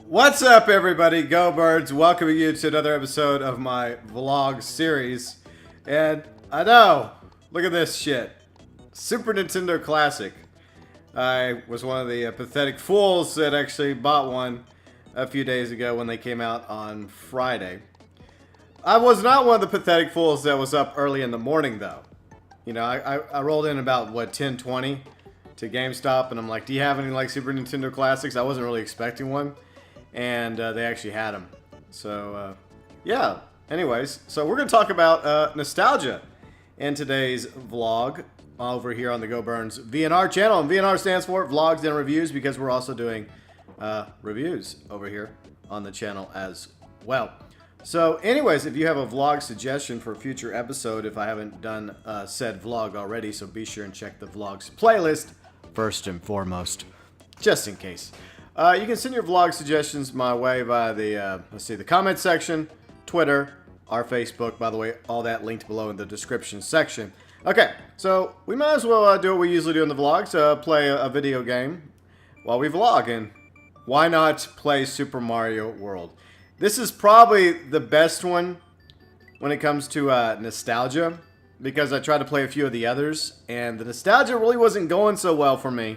What's up, everybody? Go Birds, welcoming you to another episode of my vlog series. And I know, look at this shit. Super Nintendo Classic. I was one of the pathetic fools that actually bought one a few days ago when they came out on Friday. I was not one of the pathetic fools that was up early in the morning, though. You know, I rolled in about, 10:20 to GameStop, and I'm like, do you have any, like, Super Nintendo Classics? I wasn't really expecting one. And they actually had them. So, yeah. Anyways, so we're going to talk about nostalgia in today's vlog over here on the Go Burns VNR channel. And VNR stands for Vlogs and Reviews because we're also doing reviews over here on the channel as well. So, anyways, if you have a vlog suggestion for a future episode, if I haven't done said vlog already, so be sure and check the vlogs playlist first and foremost, just in case. You can send your vlog suggestions my way via the, the comment section, Twitter, our Facebook, by the way, all that linked below in the description section. Okay, so we might as well do what we usually do in the vlogs, play a video game while we vlog, and why not play Super Mario World? This is probably the best one when it comes to nostalgia, because I tried to play a few of the others, and the nostalgia really wasn't going so well for me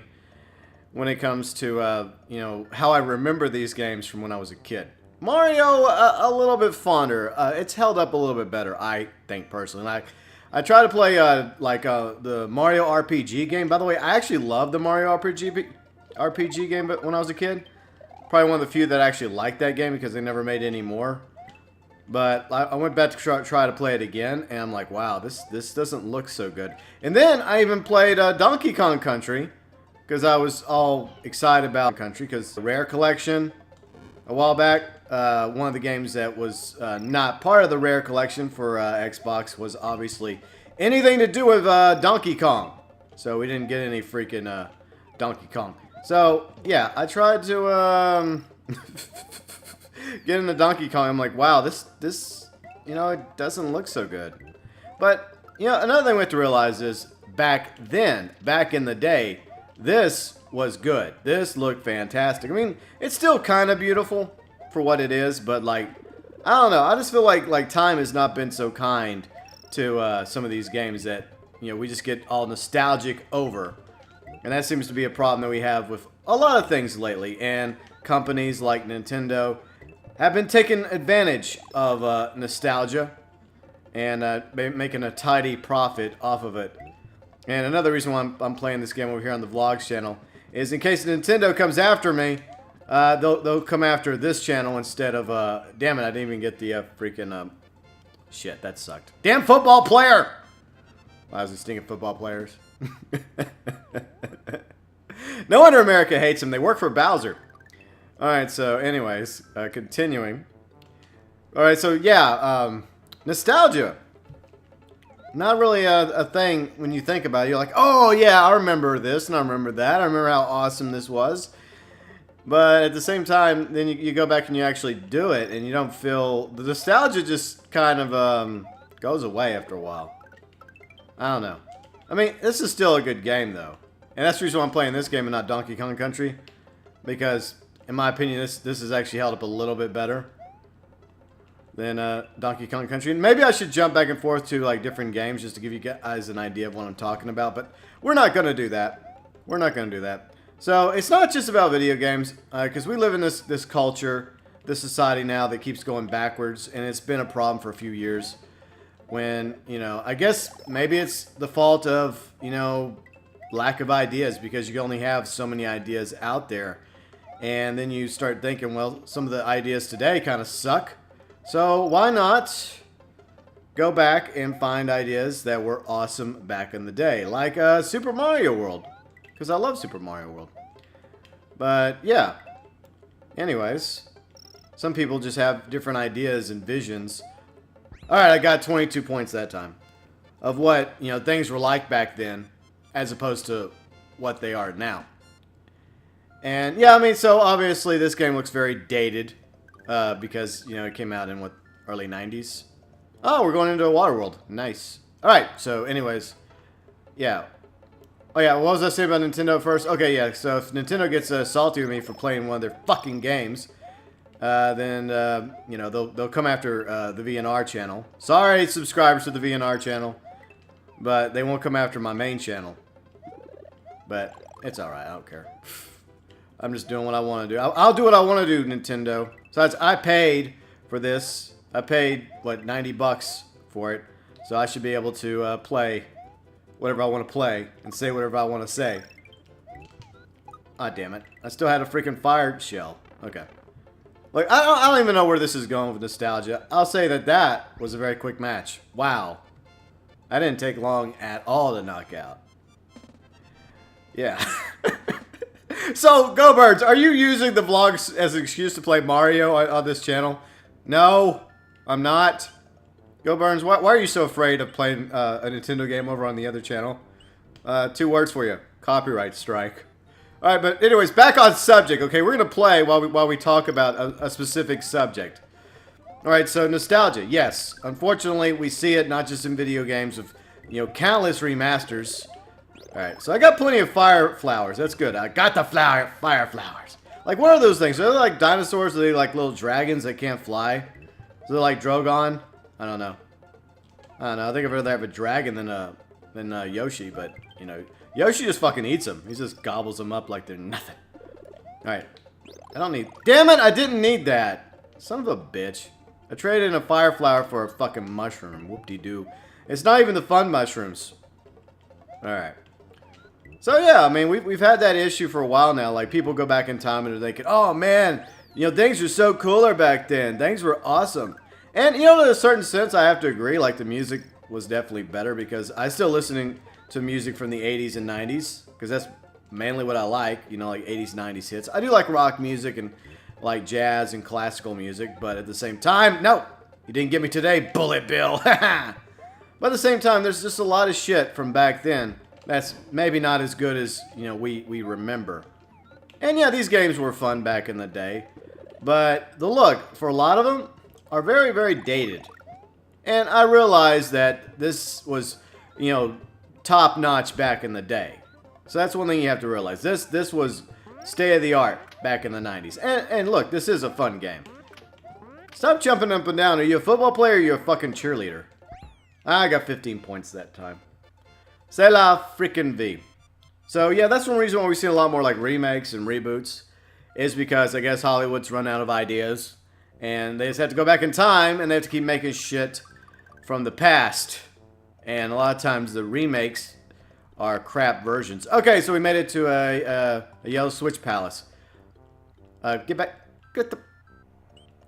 when it comes to, you know, how I remember these games from when I was a kid. Mario, a little bit fonder. It's held up a little bit better, I think, personally. Like, I try to play, the Mario RPG game. By the way, I actually loved the Mario RPG game when I was a kid. Probably one of the few that actually liked that game because they never made any more. But I went back to try to play it again, and I'm like, wow, this doesn't look so good. And then I even played Donkey Kong Country, because I was all excited about Country, because the Rare Collection a while back, one of the games that was not part of the Rare Collection for Xbox was obviously anything to do with Donkey Kong. So we didn't get any freaking Donkey Kong. So, yeah, I tried to get into Donkey Kong. I'm like, wow, this, you know, it doesn't look so good. But, you know, another thing we have to realize is back in the day, this was good. This looked fantastic. I mean, it's still kind of beautiful for what it is, but like, I don't know. I just feel like time has not been so kind to some of these games that, you know, we just get all nostalgic over. And that seems to be a problem that we have with a lot of things lately. And companies like Nintendo have been taking advantage of nostalgia and making a tidy profit off of it. And another reason why I'm playing this game over here on the Vlogs channel is in case Nintendo comes after me, they'll come after this channel instead of, damn it, I didn't even get the freaking, shit, that sucked. Damn football player! I was stinking football players. No wonder America hates them. They work for Bowser. Alright, so anyways, continuing. Alright, so yeah, nostalgia. Not really a thing when you think about it. You're like, oh yeah, I remember this and I remember that. I remember how awesome this was. But at the same time, then you go back and you actually do it and you don't feel... The nostalgia just kind of goes away after a while. I don't know. I mean, this is still a good game though. And that's the reason why I'm playing this game and not Donkey Kong Country. Because, in my opinion, this is actually held up a little bit better than Donkey Kong Country. And maybe I should jump back and forth to like different games just to give you guys an idea of what I'm talking about. But we're not going to do that. We're not going to do that. So it's not just about video games, because we live in this culture, this society now that keeps going backwards. And it's been a problem for a few years. When, you know, I guess maybe it's the fault of, you know, lack of ideas. Because you only have so many ideas out there. And then you start thinking, well, some of the ideas today kind of suck. So why not go back and find ideas that were awesome back in the day, like Super Mario World, because I love Super Mario World. But yeah, anyways, some people just have different ideas and visions. All right, I got 22 points that time of what, you know, things were like back then, as opposed to what they are now. And yeah, I mean, so obviously this game looks very dated. Because, you know, it came out in, what, early 90s? Oh, we're going into a water world. Nice. Alright, so anyways. Yeah. Oh yeah, what was I saying about Nintendo first? Okay, yeah, so if Nintendo gets salty with me for playing one of their fucking games, then you know, they'll come after the VNR channel. Sorry, subscribers to the VNR channel, but they won't come after my main channel. But it's alright, I don't care. I'm just doing what I want to do. I'll do what I want to do, Nintendo. Besides, I paid for this. I paid, what, 90 bucks for it. So I should be able to play whatever I want to play and say whatever I want to say. Ah, damn it. I still had a freaking fire shell. Okay. Like, I don't even know where this is going with nostalgia. I'll say that that was a very quick match. Wow. That didn't take long at all to knock out. Yeah. So, Go Birds, are you using the vlogs as an excuse to play Mario on this channel? No, I'm not. Go Burns, why are you so afraid of playing a Nintendo game over on the other channel? 2 words for you. Copyright strike. Alright, but anyways, back on subject, okay? We're going to play while we talk about a specific subject. Alright, so nostalgia. Yes, unfortunately, we see it not just in video games of, you know, countless remasters. Alright, so I got plenty of fire flowers. That's good. I got the fire flowers. Like, what are those things? Are they like dinosaurs? Are they like little dragons that can't fly? Is it like Drogon? I don't know. I think I'd rather have a dragon than Yoshi, but, you know, Yoshi just fucking eats them. He just gobbles them up like they're nothing. Alright. I don't need... Damn it! I didn't need that. Son of a bitch. I traded in a fire flower for a fucking mushroom. Whoop-de-doo. It's not even the fun mushrooms. Alright. So yeah, I mean, we've had that issue for a while now. Like, people go back in time and they're thinking, oh man, you know, things were so cooler back then. Things were awesome. And, you know, in a certain sense, I have to agree. Like, the music was definitely better because I still listening to music from the 80s and 90s. Because that's mainly what I like, you know, like 80s, 90s hits. I do like rock music and like jazz and classical music. But at the same time, no, you didn't get me today, Bullet Bill. But at the same time, there's just a lot of shit from back then that's maybe not as good as, you know, we remember. And yeah, these games were fun back in the day. But the look, for a lot of them, are very, very dated. And I realize that this was, you know, top-notch back in the day. So that's one thing you have to realize. This was state-of-the-art back in the 90s. And look, this is a fun game. Stop jumping up and down. Are you a football player or are you a fucking cheerleader? I got 15 points that time. C'est la frickin' vie. So yeah, that's one reason why we see a lot more like remakes and reboots. Is because I guess Hollywood's run out of ideas. And they just have to go back in time and they have to keep making shit from the past. And a lot of times the remakes are crap versions. Okay, so we made it to a Yellow Switch Palace. Get back.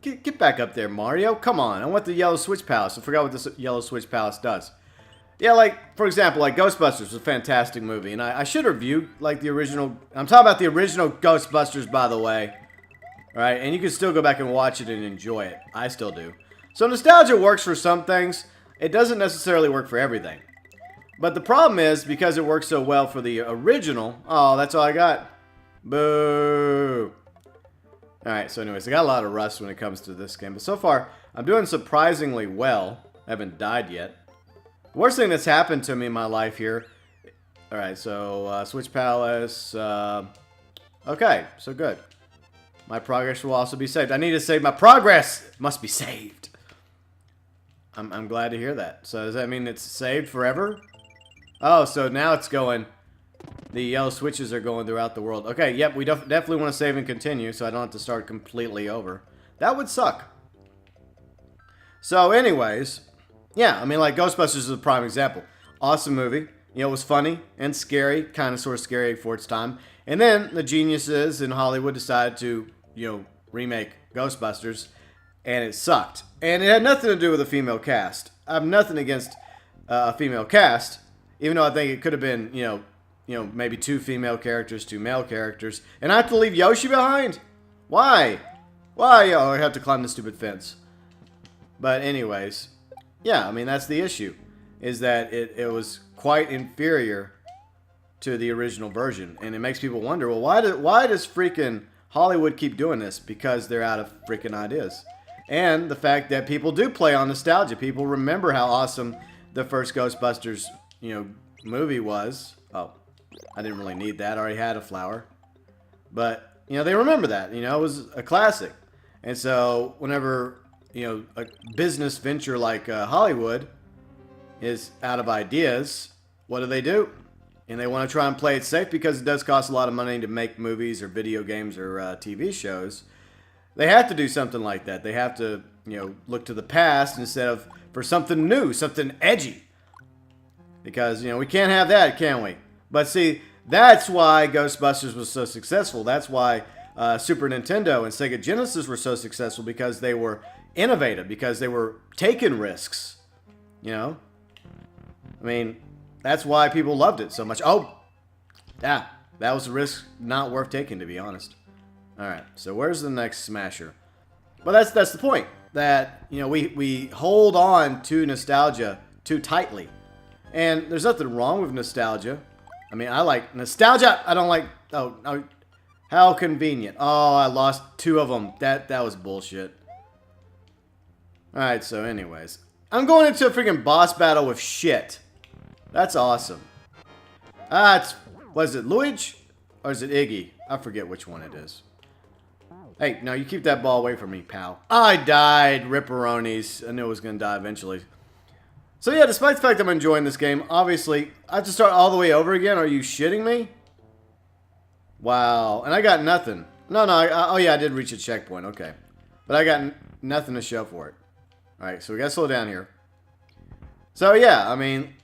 Get back up there, Mario. Come on. I want the Yellow Switch Palace. I forgot what this Yellow Switch Palace does. Yeah, like, for example, like Ghostbusters was a fantastic movie. And I should review, like, the original... I'm talking about the original Ghostbusters, by the way. Right? And you can still go back and watch it and enjoy it. I still do. So nostalgia works for some things. It doesn't necessarily work for everything. But the problem is, because it works so well for the original... Oh, that's all I got. Boo! Alright, so anyways, I got a lot of rust when it comes to this game. But so far, I'm doing surprisingly well. I haven't died yet. The worst thing that's happened to me in my life here... Alright, so, Switch Palace... Okay, so good. My progress will also be saved. I need to save my progress! It must be saved. I'm glad to hear that. So does that mean it's saved forever? Oh, so now it's going... The yellow switches are going throughout the world. Okay, yep, we definitely want to save and continue, so I don't have to start completely over. That would suck. So anyways... Yeah, I mean, like, Ghostbusters is a prime example. Awesome movie. You know, it was funny and scary. Kind of sort of scary for its time. And then the geniuses in Hollywood decided to, you know, remake Ghostbusters. And it sucked. And it had nothing to do with a female cast. I have nothing against a female cast. Even though I think it could have been, you know, maybe 2 female characters, 2 male characters. And I have to leave Yoshi behind? Why? Why? Oh, I have to climb the stupid fence. But anyways... Yeah, I mean, that's the issue, is that it was quite inferior to the original version. And it makes people wonder, well, why does freaking Hollywood keep doing this? Because they're out of freaking ideas. And the fact that people do play on nostalgia. People remember how awesome the first Ghostbusters, you know, movie was. Oh, I didn't really need that. I already had a flower. But, you know, they remember that. You know, it was a classic. And so whenever, a business venture like Hollywood is out of ideas, what do? And they want to try and play it safe because it does cost a lot of money to make movies or video games or TV shows. They have to do something like that. They have to, look to the past instead of for something new, something edgy. Because, we can't have that, can we? But see, that's why Ghostbusters was so successful. That's why Super Nintendo and Sega Genesis were so successful, because they were innovative, because they were taking risks. I mean, that's why people loved it so much. Oh, yeah, that was a risk not worth taking, to be honest. All right, so where's the next smasher? Well, that's the point. That, we hold on to nostalgia too tightly. And there's nothing wrong with nostalgia. I mean, I like nostalgia. I don't like... Oh, how convenient. Oh, I lost 2 of them. That was bullshit. Alright, so anyways. I'm going into a freaking boss battle with shit. That's awesome. Was it Luigi? Or is it Iggy? I forget which one it is. Hey, no, you keep that ball away from me, pal. I died. Ripperonis. I knew I was going to die eventually. So yeah, despite the fact I'm enjoying this game, obviously, I have to start all the way over again. Are you shitting me? Wow. And I got nothing. No, oh yeah, I did reach a checkpoint. Okay. But I got nothing to show for it. Alright, so we got to slow down here. So yeah, I mean,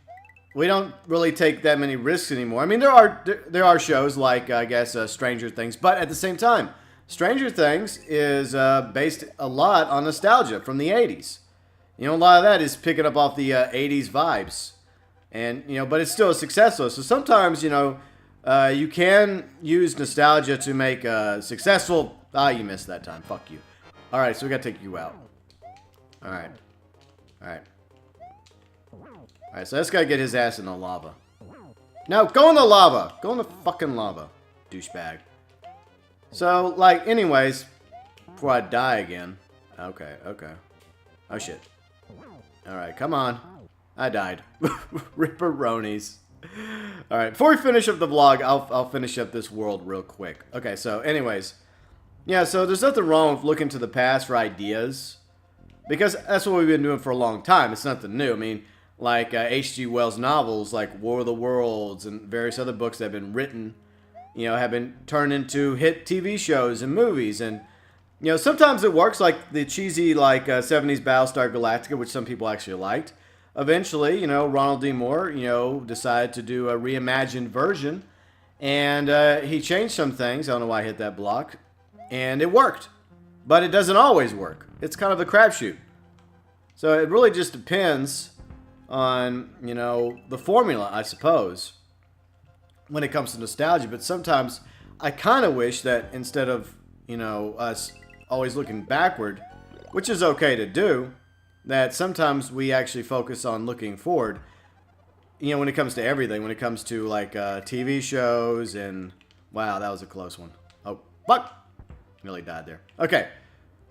we don't really take that many risks anymore. I mean, there are shows like, I guess, Stranger Things. But at the same time, Stranger Things is based a lot on nostalgia from the 80s. A lot of that is picking up off the 80s vibes. And, but it's still a success, though. So sometimes, you can use nostalgia to make a successful... you missed that time. Fuck you. Alright, so we gotta take you out. Alright. Alright, so this guy get his ass in the lava. No, go in the lava! Go in the fucking lava, douchebag. So, anyways, before I die again. Okay. Oh, shit. Alright, come on. I died. Ripperonis. Alright, before we finish up the vlog, I'll finish up this world real quick. Okay, so anyways. Yeah, so there's nothing wrong with looking to the past for ideas. Because that's what we've been doing for a long time. It's nothing new. I mean, like H.G. Wells novels like War of the Worlds and various other books that have been written, have been turned into hit TV shows and movies. And, sometimes it works, like the cheesy, 70s Battlestar Galactica, which some people actually liked. Eventually, Ronald D. Moore, decided to do a reimagined version. And he changed some things. I don't know why I hit that block. And it worked. But it doesn't always work. It's kind of a crapshoot. So it really just depends on, the formula, I suppose, when it comes to nostalgia. But sometimes I kind of wish that instead of, us always looking backward, which is okay to do, that sometimes we actually focus on looking forward, when it comes to everything. When it comes to, TV shows and... Wow, that was a close one. Oh, fuck! Nearly died there. Okay.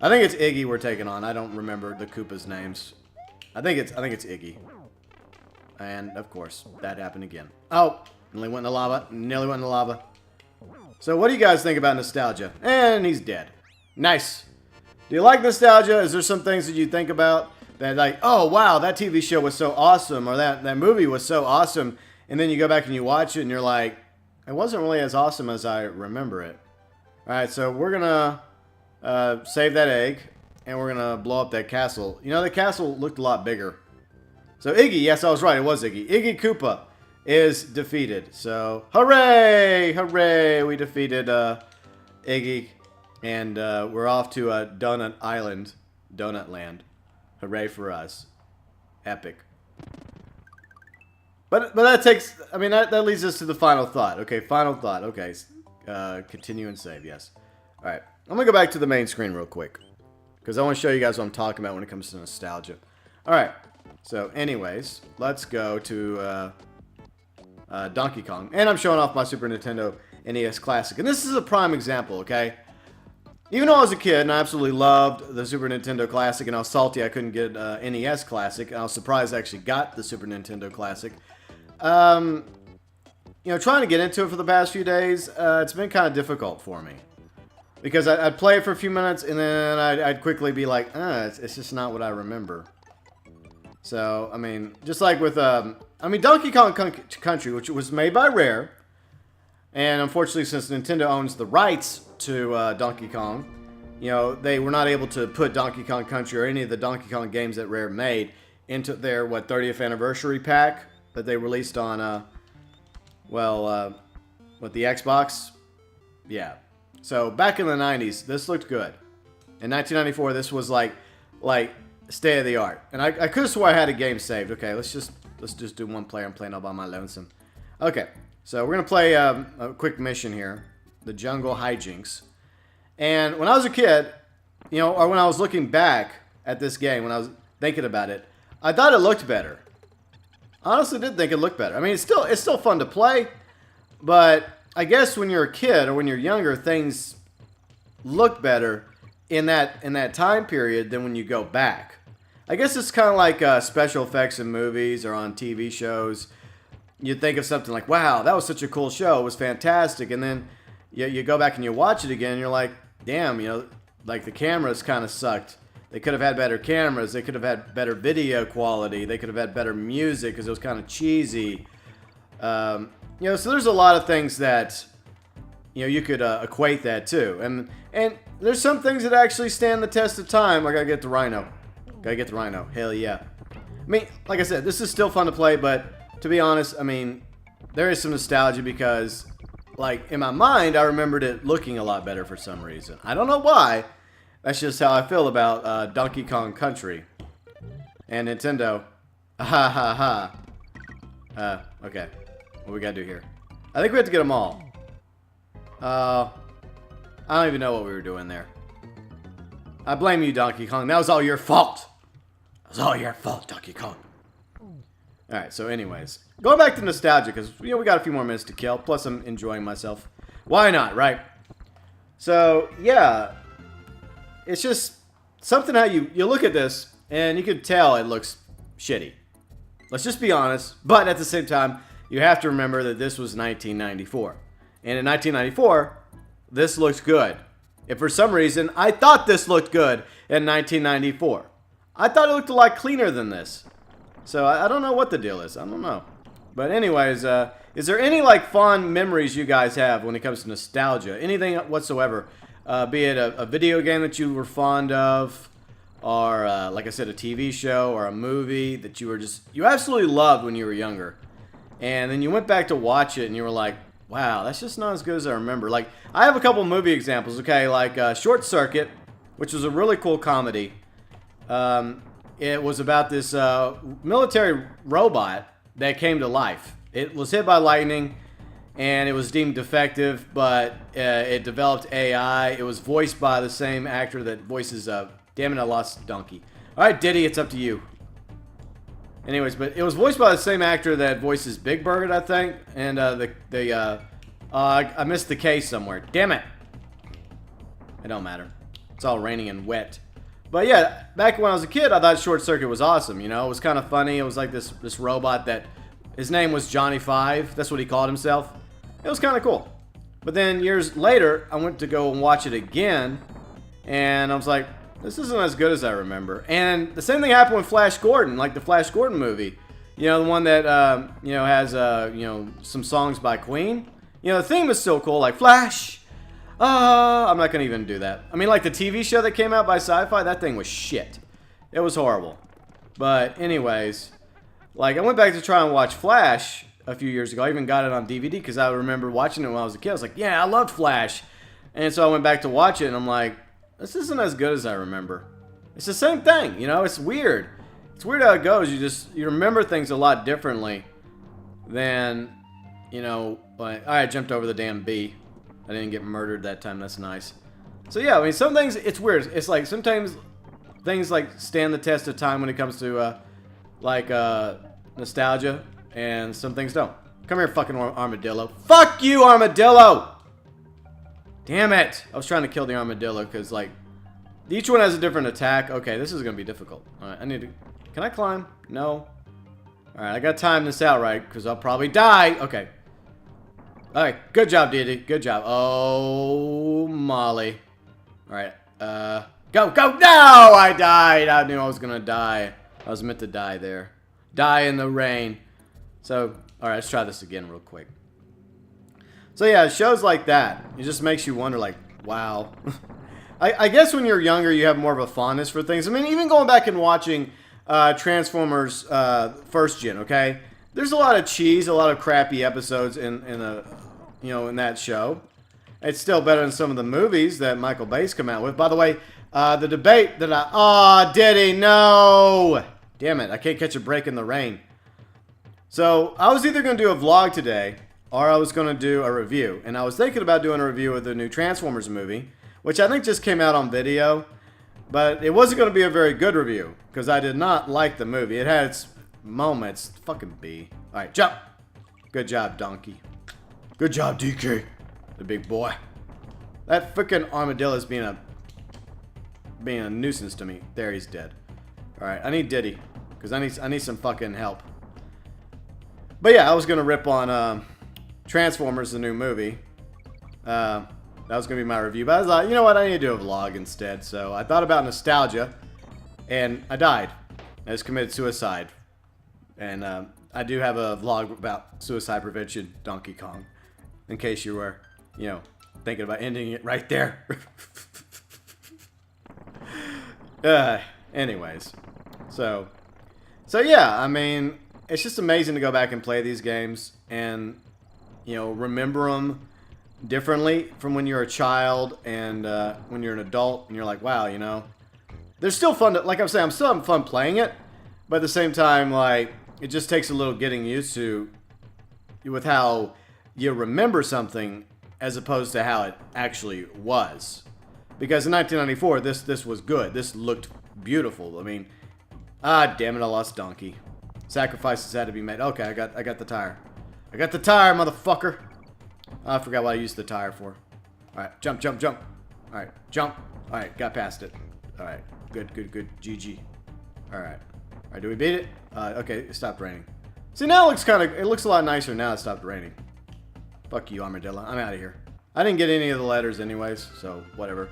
I think it's Iggy we're taking on. I don't remember the Koopa's names. I think it's Iggy. And, of course, that happened again. Oh! Nearly went in the lava. So, what do you guys think about nostalgia? And he's dead. Nice. Do you like nostalgia? Is there some things that you think about that oh, wow, that TV show was so awesome, or that movie was so awesome, and then you go back and you watch it and you're like, it wasn't really as awesome as I remember it. Alright, so we're gonna save that egg, and we're gonna blow up that castle. The castle looked a lot bigger. So Iggy, yes, I was right, it was Iggy. Iggy Koopa is defeated. So, hooray! Hooray! We defeated Iggy. And we're off to Donut Island. Donut Land. Hooray for us. Epic. But that takes... I mean, that leads us to the final thought. Okay, final thought. Okay. Continue and save, yes. Alright. I'm going to go back to the main screen real quick. Because I want to show you guys what I'm talking about when it comes to nostalgia. Alright. So, anyways. Let's go to... Donkey Kong. And I'm showing off my Super Nintendo NES Classic. And this is a prime example, okay? Even though I was a kid and I absolutely loved the Super Nintendo Classic, and I was salty I couldn't get NES Classic, and I was surprised I actually got the Super Nintendo Classic. Trying to get into it for the past few days, it's been kind of difficult for me. Because I'd play it for a few minutes, and then I'd quickly be like, it's just not what I remember. So, I mean, just like with, Donkey Kong Country, which was made by Rare, and unfortunately, since Nintendo owns the rights to Donkey Kong, you know, they were not able to put Donkey Kong Country or any of the Donkey Kong games that Rare made into their, 30th anniversary pack that they released on, with the Xbox. Yeah. So, back in the 90s, this looked good. In 1994, this was like state of the art. And I could have swore I had a game saved. Okay, let's just do one player. I'm playing all by my lonesome. Okay, so we're gonna play a quick mission here, the Jungle Hijinks. And when I was a kid, you know, or when I was looking back at this game, when I was thinking about it, I thought it looked better. I honestly did think it looked better. I mean, it's still fun to play, but I guess when you're a kid or when you're younger, things look better in that time period than when you go back. I guess it's kind of like special effects in movies or on TV shows. You think of something like, wow, that was such a cool show. It was fantastic. And then you go back and you watch it again and you're like, damn, you know, like the cameras kind of sucked. They could have had better cameras. They could have had better video quality. They could have had better music because it was kind of cheesy. You know, so there's a lot of things that, you know, you could equate that to. And there's some things that actually stand the test of time. I gotta get the Rhino. Hell yeah. I mean, like I said, this is still fun to play, but to be honest, I mean, there is some nostalgia because, like, in my mind, I remembered it looking a lot better for some reason. I don't know why. That's just how I feel about Donkey Kong Country. And Nintendo. Ha ha ha. Okay. What we gotta do here? I think we have to get them all. I don't even know what we were doing there. I blame you, Donkey Kong. That was all your fault. It was all your fault, Donkey Kong. Alright, so anyways. Going back to nostalgia, because, you know, we got a few more minutes to kill. Plus, I'm enjoying myself. Why not, right? So, yeah. It's just something how you look at this, and you can tell it looks shitty. Let's just be honest. But at the same time, you have to remember that this was 1994. And in 1994, this looked good. If for some reason, I thought this looked good in 1994. I thought it looked a lot cleaner than this. So I don't know what the deal is. I don't know. But anyways, is there any like fond memories you guys have when it comes to nostalgia? Anything whatsoever? Be it a video game that you were fond of, or like I said, a TV show or a movie that you absolutely loved when you were younger. And then you went back to watch it and you were like, wow, that's just not as good as I remember. Like, I have a couple movie examples, okay? Like Short Circuit, which was a really cool comedy. It was about this military robot that came to life. It was hit by lightning, and it was deemed defective, but it developed AI. It was voiced by the same actor that voices, damn it, I lost Donkey. All right, Diddy, it's up to you. Anyways, but it was voiced by the same actor that voices Big Bird, I think, and I missed the K somewhere. Damn it. It don't matter. It's all raining and wet. But yeah, back when I was a kid, I thought Short Circuit was awesome. You know, it was kind of funny. It was like this robot that his name was Johnny Five. That's what he called himself. It was kind of cool. But then years later, I went to go and watch it again, and I was like, this isn't as good as I remember. And the same thing happened with Flash Gordon, like the Flash Gordon movie. You know, the one that, you know, has, you know, some songs by Queen. You know, the theme is still cool, like Flash. I'm not going to even do that. I mean, like the TV show that came out by Sci-Fi, that thing was shit. It was horrible. But anyways, like I went back to try and watch Flash a few years ago. I even got it on DVD because I remember watching it when I was a kid. I was like, yeah, I loved Flash. And so I went back to watch it and I'm like, this isn't as good as I remember. It's the same thing, you know, it's weird. It's weird how it goes. You remember things a lot differently than, you know, like, I jumped over the damn bee. I didn't get murdered that time. That's nice. So yeah, I mean, some things, it's weird. It's like sometimes things like stand the test of time when it comes to nostalgia, and some things don't. Come here, fucking armadillo. Fuck you, armadillo! Damn it! I was trying to kill the armadillo because, like, each one has a different attack. Okay, this is gonna be difficult. All right, I need to. Can I climb? No. All right, I gotta time this out right because I'll probably die. Okay. All right, good job, Diddy. Good job. Oh, Molly. Alright, go, go! No! I died! I knew I was gonna die. I was meant to die there. Die in the rain. So, alright, let's try this again real quick. So yeah, shows like that, it just makes you wonder, like, wow. I guess when you're younger, you have more of a fondness for things. I mean, even going back and watching Transformers first gen, okay? There's a lot of cheese, a lot of crappy episodes in that show. It's still better than some of the movies that Michael Bay's come out with. By the way, the debate that oh, Diddy, no! Damn it, I can't catch a break in the rain. So, I was either going to do a vlog today, or I was going to do a review. And I was thinking about doing a review of the new Transformers movie, which I think just came out on video. But it wasn't going to be a very good review, because I did not like the movie. It had its moments. Fucking B. Alright, jump! Good job, Donkey. Good job, DK. The big boy. That freaking armadillo is being a nuisance to me. There, he's dead. Alright, I need Diddy, because I need some fucking help. But yeah, I was going to rip on Transformers, the new movie. That was going to be my review. But I was like, you know what? I need to do a vlog instead. So I thought about nostalgia. And I died. I just committed suicide. And I do have a vlog about suicide prevention, Donkey Kong. In case you were, thinking about ending it right there. Anyways. So yeah, I mean, it's just amazing to go back and play these games. And, remember them differently from when you're a child and when you're an adult and you're like, wow, they're still fun to, like I'm saying, I'm still having fun playing it, but at the same time, like, it just takes a little getting used to with how you remember something as opposed to how it actually was. Because in 1994, this was good. This looked beautiful. I mean, damn it, I lost Donkey. Sacrifices had to be made. Okay, I got the tire. I got the tire, motherfucker. I forgot what I used the tire for. Alright, jump, jump, jump. Alright, jump. Alright, got past it. Alright, good, good, good. GG. Alright. Alright, do we beat it? Okay, it stopped raining. See, now it looks a lot nicer now it stopped raining. Fuck you, Armadillo. I'm out of here. I didn't get any of the letters anyways, so whatever.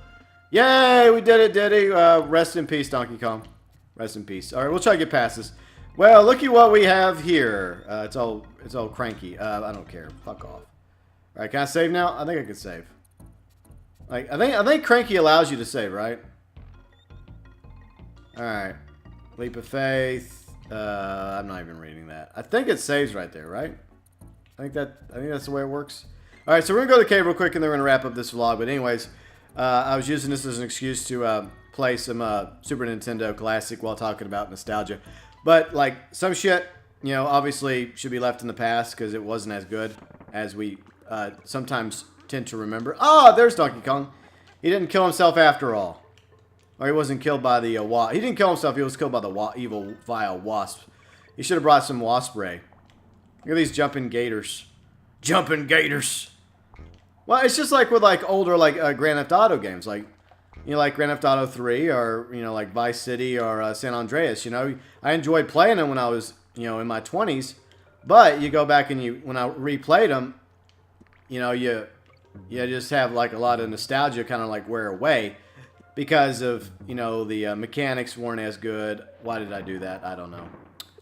Yay, we did it, Diddy. Rest in peace, Donkey Kong. Rest in peace. Alright, we'll try to get past this. Well, looky what we have here. It's all cranky. I don't care. Fuck off. Alright, can I save now? I think I can save. Like, I think Cranky allows you to save, right? Alright. Leap of Faith. I'm not even reading that. I think it saves right there, right? I think that's the way it works. Alright, so we're gonna go to the cave real quick and then we're gonna wrap up this vlog. But anyways, I was using this as an excuse to play some Super Nintendo Classic while talking about nostalgia. But like some shit, obviously should be left in the past because it wasn't as good as we sometimes tend to remember. Ah, there's Donkey Kong. He didn't kill himself after all. Or he wasn't killed by the wasp. He didn't kill himself. He was killed by the evil, vile wasp. He should have brought some wasp spray. Look at these jumping gators. Jumping gators. Well, it's just like with older Grand Theft Auto games. Like Grand Theft Auto 3 or, like Vice City or San Andreas. I enjoyed playing them when I was, in my 20s. But you go back and when I replayed them, you just have a lot of nostalgia kind of wear away because of, the mechanics weren't as good. Why did I do that? I don't know.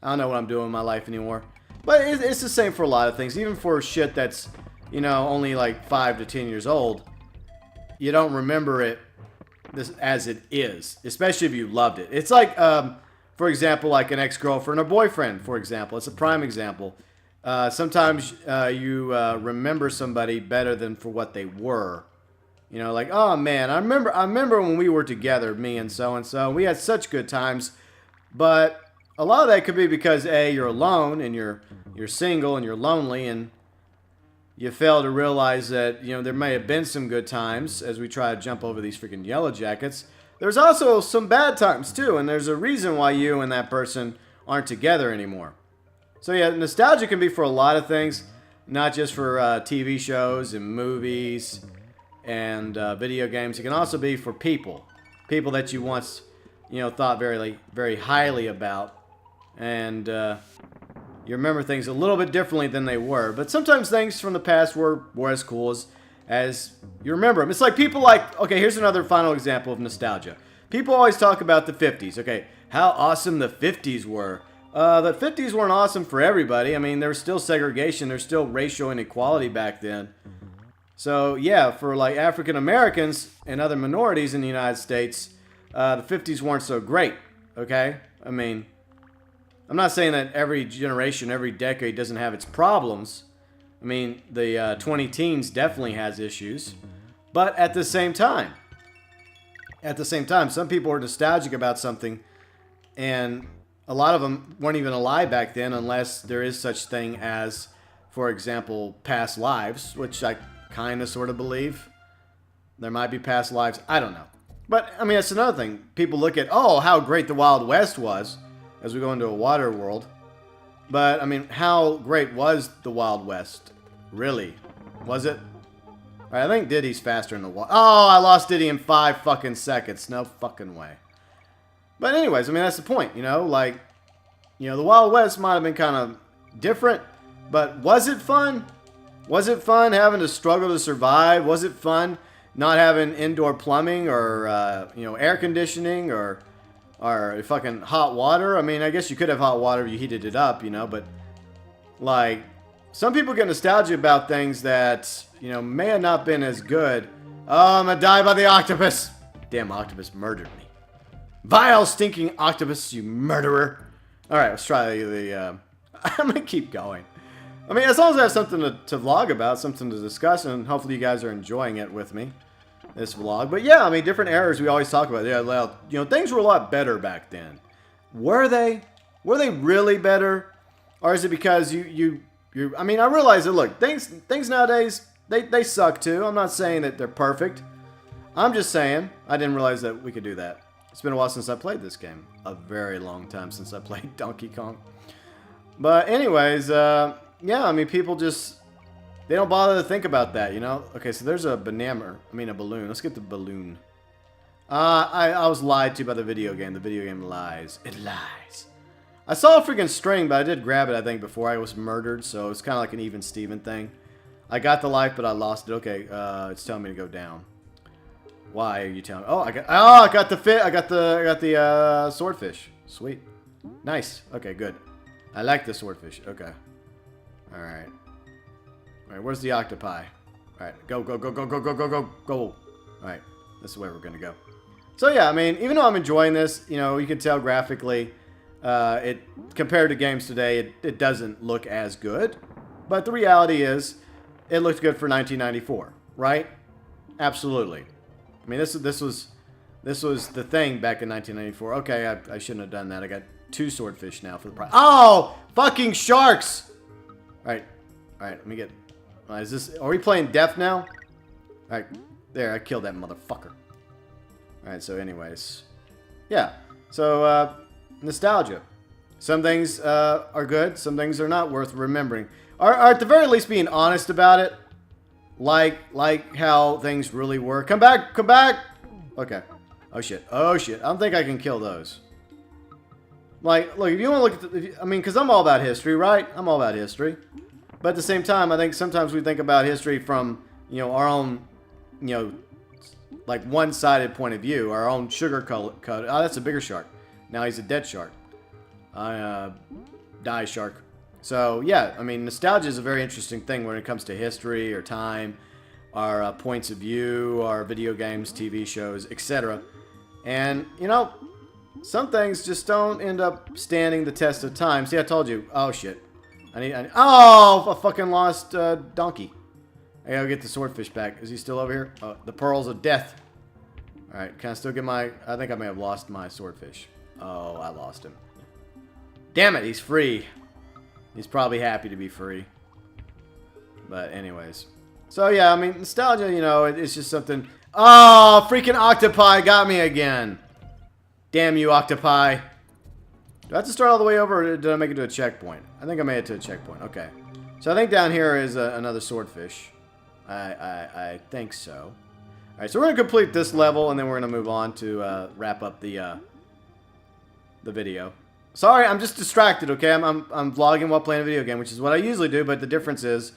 I don't know what I'm doing in my life anymore. But it's the same for a lot of things. Even for shit that's, only 5 to 10 years old, you don't remember it as it is, especially if you loved it. It's like, for example, like an ex-girlfriend or boyfriend, for example. It's a prime example. Sometimes you remember somebody better than for what they were. Oh man, I remember when we were together, me and so. We had such good times. But a lot of that could be because A, you're alone and you're single and you're lonely and you fail to realize that, there may have been some good times as we try to jump over these freaking yellow jackets. There's also some bad times too, and there's a reason why you and that person aren't together anymore. So yeah, nostalgia can be for a lot of things, not just for TV shows and movies and video games. It can also be for people that you once, thought very, very highly about, and you remember things a little bit differently than they were. But sometimes things from the past were as cool as you remember them. It's like people like, okay, here's another final example of nostalgia. People always talk about the 50s. Okay, how awesome the 50s were. The 50s weren't awesome for everybody. I mean, there was still segregation. There's still racial inequality back then. So, yeah, for like African Americans and other minorities in the United States, the 50s weren't so great, okay? I mean, I'm not saying that every generation, every decade doesn't have its problems. I mean, the 20 teens definitely has issues. But at the same time, some people are nostalgic about something, and a lot of them weren't even alive back then unless there is such thing as, for example, past lives, which I kind of sort of believe. There might be past lives. I don't know. But, I mean, that's another thing. People look at, oh, how great the Wild West was as we go into a water world. But, I mean, how great was the Wild West? Really? Was it? All right, I think Diddy's faster in the water. Oh, I lost Diddy in 5 fucking seconds. No fucking way. But anyways, I mean, that's the point, you know? Like, you know, the Wild West might have been kind of different, but was it fun? Was it fun having to struggle to survive? Was it fun not having indoor plumbing or, you know, air conditioning or fucking hot water? I mean, I guess you could have hot water if you heated it up, you know, but, like, some people get nostalgia about things that, you know, may have not been as good. Oh, I'm gonna die by the octopus. Damn, octopus murdered me. Vile, stinking octopus, you murderer. All right, let's try the, I'm gonna keep going. I mean, as long as I have something to vlog about, something to discuss, and hopefully you guys are enjoying it with me, this vlog. But yeah, I mean, different eras we always talk about. Yeah, well, you know, things were a lot better back then. Were they? Were they really better? Or is it because you I mean, I realize that, look, things nowadays, they suck too. I'm not saying that they're perfect. I'm just saying, I didn't realize that we could do that. It's been a while since I played this game. A very long time since I played Donkey Kong. But anyways, yeah, I mean, people just, they don't bother to think about that, you know? Okay, so there's a a balloon. Let's get the balloon. I was lied to by the video game. The video game lies. It lies. I saw a freaking string, but I did grab it, I think, before I was murdered, so it's kind of like an even Steven thing. I got the life, but I lost it. Okay, it's telling me to go down. Why are you telling me? Oh, I got the fit. I got the swordfish. Sweet. Nice. Okay, good. I like the swordfish. Okay. Alright. Alright, where's the octopi? Alright, go. Alright, this is where we're gonna go. So yeah, I mean, even though I'm enjoying this, you know, you can tell graphically, it compared to games today, it doesn't look as good. But the reality is, it looked good for 1994, right? Absolutely. I mean, this was the thing back in 1994. Okay, I shouldn't have done that. I got 2 swordfish now for the price. Oh, fucking sharks! All right, let me get... is this... Are we playing death now? All right, there, I killed that motherfucker. All right, so anyways. Yeah, so, nostalgia. Some things are good, some things are not worth remembering. Or at the very least being honest about it. Like how things really were. Come back! Okay. Oh shit. I don't think I can kill those. Like, look, if you want to look at I mean, because I'm all about history, right? I'm all about history. But at the same time, I think sometimes we think about history from, you know, our own, you know, like one-sided point of view. Our own sugar-coated. Oh, that's a bigger shark. Now he's a dead shark. Die shark. So, yeah, I mean, nostalgia is a very interesting thing when it comes to history or time, our points of view, our video games, TV shows, etc. And, you know, some things just don't end up standing the test of time. See, I told you. Oh, shit. Oh, I fucking lost Donkey. I gotta get the swordfish back. Is he still over here? The pearls of death. Alright, can I still get my... I think I may have lost my swordfish. Oh, I lost him. Damn it, he's free. He's probably happy to be free. But anyways. So yeah, I mean, nostalgia, you know, it's just something... Oh, freaking octopi got me again. Damn you, octopi. Do I have to start all the way over, or did I make it to a checkpoint? I think I made it to a checkpoint. Okay. So I think down here is another swordfish. I think so. Alright, so we're going to complete this level, and then we're going to move on to wrap up the video. Sorry, I'm just distracted, okay? I'm vlogging while playing a video game, which is what I usually do, but the difference is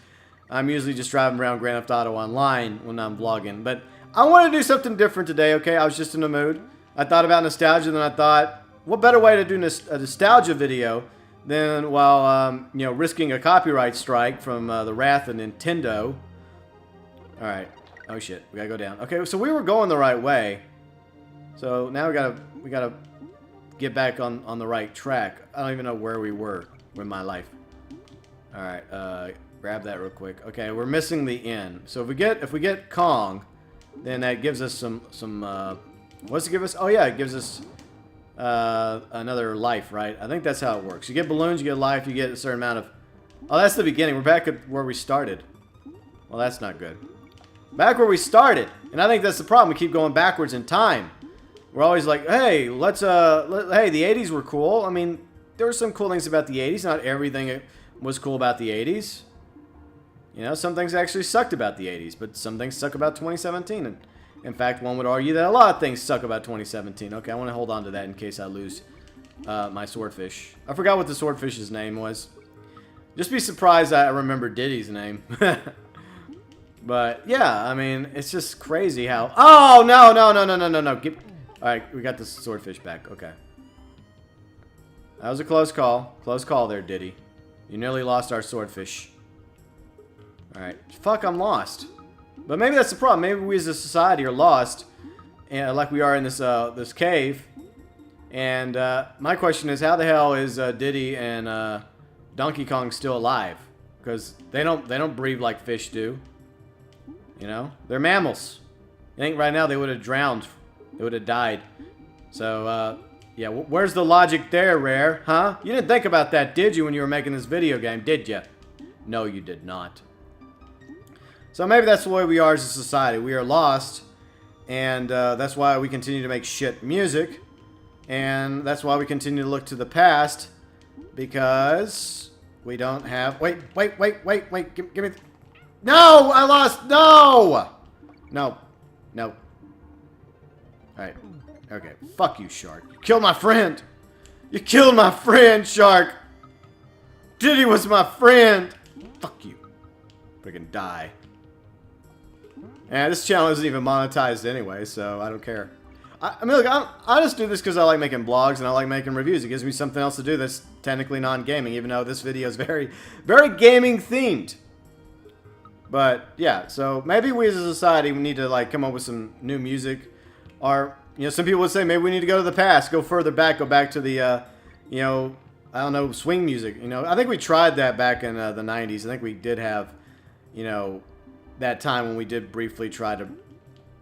I'm usually just driving around Grand Theft Auto Online when I'm vlogging. But I want to do something different today, okay? I was just in the mood. I thought about nostalgia, then I thought, what better way to do a nostalgia video than while, you know, risking a copyright strike from the wrath of Nintendo. Alright. Oh shit, we gotta go down. Okay, so we were going the right way. So now we gotta get back on the right track. I don't even know where we were in my life. Alright, grab that real quick. Okay, we're missing the inn. So if we get Kong, then that gives us some what's it give us? Oh yeah, it gives us another life, right? I think that's how it works. You get balloons, you get life, you get a certain amount of... Oh, that's the beginning. We're back at where we started. Well, that's not good. Back where we started. And I think that's the problem. We keep going backwards in time. We're always like, hey, hey, the 80s were cool. I mean, there were some cool things about the 80s. Not everything was cool about the 80s. You know, some things actually sucked about the 80s, but some things suck about 2017. And in fact, one would argue that a lot of things suck about 2017. Okay, I want to hold on to that in case I lose my swordfish. I forgot what the swordfish's name was. Just be surprised I remember Diddy's name. But, yeah, I mean, it's just crazy how... Oh, no. Alright, we got the swordfish back. Okay. That was a close call. Close call there, Diddy. You nearly lost our swordfish. Alright. Fuck, I'm lost. But maybe that's the problem. Maybe we as a society are lost. And like we are in this this cave. And my question is, how the hell is Diddy and Donkey Kong still alive? Because they don't breathe like fish do. You know? They're mammals. I think right now they would have drowned. They would have died. So, yeah, where's the logic there, Rare? Huh? You didn't think about that, did you, when you were making this video game, did you? No, you did not. So maybe that's the way we are as a society. We are lost, and that's why we continue to make shit music. And that's why we continue to look to the past, because we don't have... Wait. Give me... No! I lost! No! No. Alright. Okay. Fuck you, Shark. You killed my friend! You killed my friend, Shark! Diddy was my friend! Fuck you. Freaking die. And this channel isn't even monetized anyway, so I don't care. I mean, look, I just do this because I like making blogs and I like making reviews. It gives me something else to do that's technically non-gaming, even though this video is very, very gaming themed. But, yeah, so maybe we as a society, we need to, like, come up with some new music. Or, you know, some people would say maybe we need to go to the past, go further back, go back to the, you know, I don't know, swing music. You know, I think we tried that back in the 90s. I think we did have, you know, that time when we did briefly try to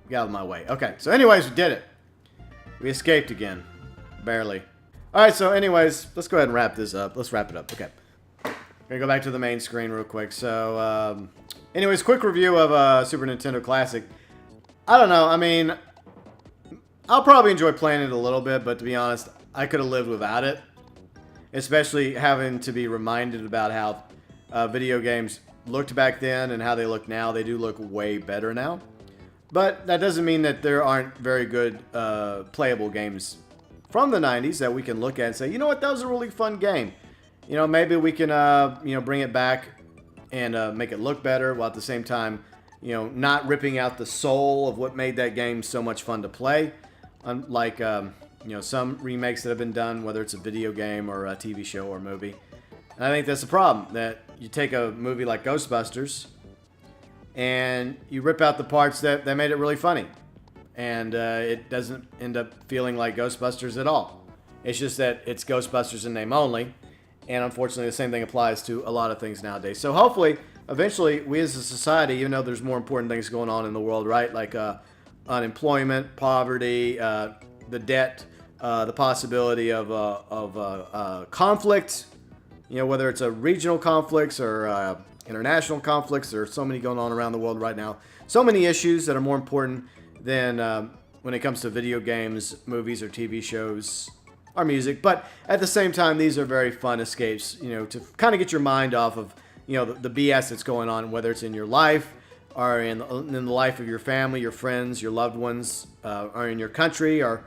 get out of my way. Okay, so anyways, we did it. We escaped again. Barely. Alright, so anyways, let's go ahead and wrap this up. Let's wrap it up. Okay. Gonna go back to the main screen real quick. So, anyways, quick review of Super Nintendo Classic. I don't know, I mean, I'll probably enjoy playing it a little bit, but to be honest, I could have lived without it. Especially having to be reminded about how video games looked back then and how they look now. They do look way better now. But that doesn't mean that there aren't very good playable games from the 90s that we can look at and say, you know what, that was a really fun game. You know, maybe we can, you know, bring it back and make it look better while at the same time, you know, not ripping out the soul of what made that game so much fun to play. Unlike, you know, some remakes that have been done, whether it's a video game or a TV show or movie. And I think that's the problem, that you take a movie like Ghostbusters and you rip out the parts that made it really funny. And it doesn't end up feeling like Ghostbusters at all. It's just that it's Ghostbusters in name only. And unfortunately, the same thing applies to a lot of things nowadays. So hopefully, eventually, we as a society, even though there's more important things going on in the world, right? Like unemployment, poverty, the debt, the possibility of conflict, you know, whether it's a regional conflicts or international conflicts. There are so many going on around the world right now. So many issues that are more important than when it comes to video games, movies, or TV shows, or music. But at the same time, these are very fun escapes, you know, to kind of get your mind off of, you know, the BS that's going on, whether it's in your life or in the life of your family, your friends, your loved ones, or in your country, or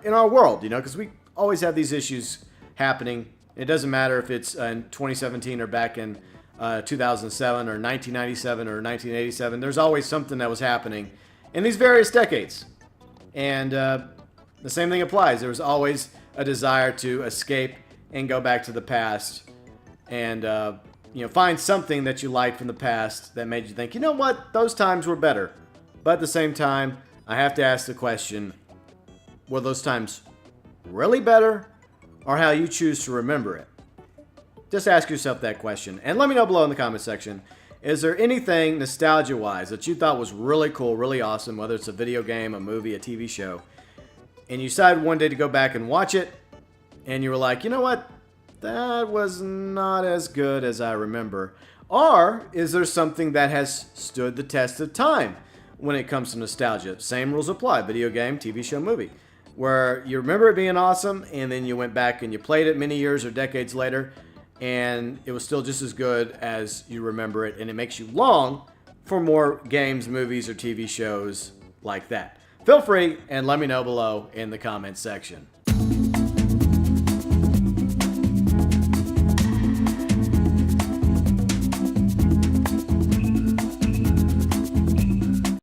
in our world, you know, because we always have these issues happening. It doesn't matter if it's in 2017 or back in 2007 or 1997 or 1987. There's always something that was happening in these various decades. And the same thing applies. There was always a desire to escape and go back to the past and find something that you liked from the past that made you think, you know what, those times were better. But at the same time, I have to ask the question, were those times really better, or how you choose to remember it? Just ask yourself that question. And let me know below in the comment section, is there anything nostalgia-wise that you thought was really cool, really awesome, whether it's a video game, a movie, a TV show, and you decided one day to go back and watch it, and you were like, you know what, that was not as good as I remember? Or is there something that has stood the test of time when it comes to nostalgia? Same rules apply, video game, TV show, movie, where you remember it being awesome, and then you went back and you played it many years or decades later, and it was still just as good as you remember it, and it makes you long for more games, movies, or TV shows like that. Feel free and let me know below in the comments section.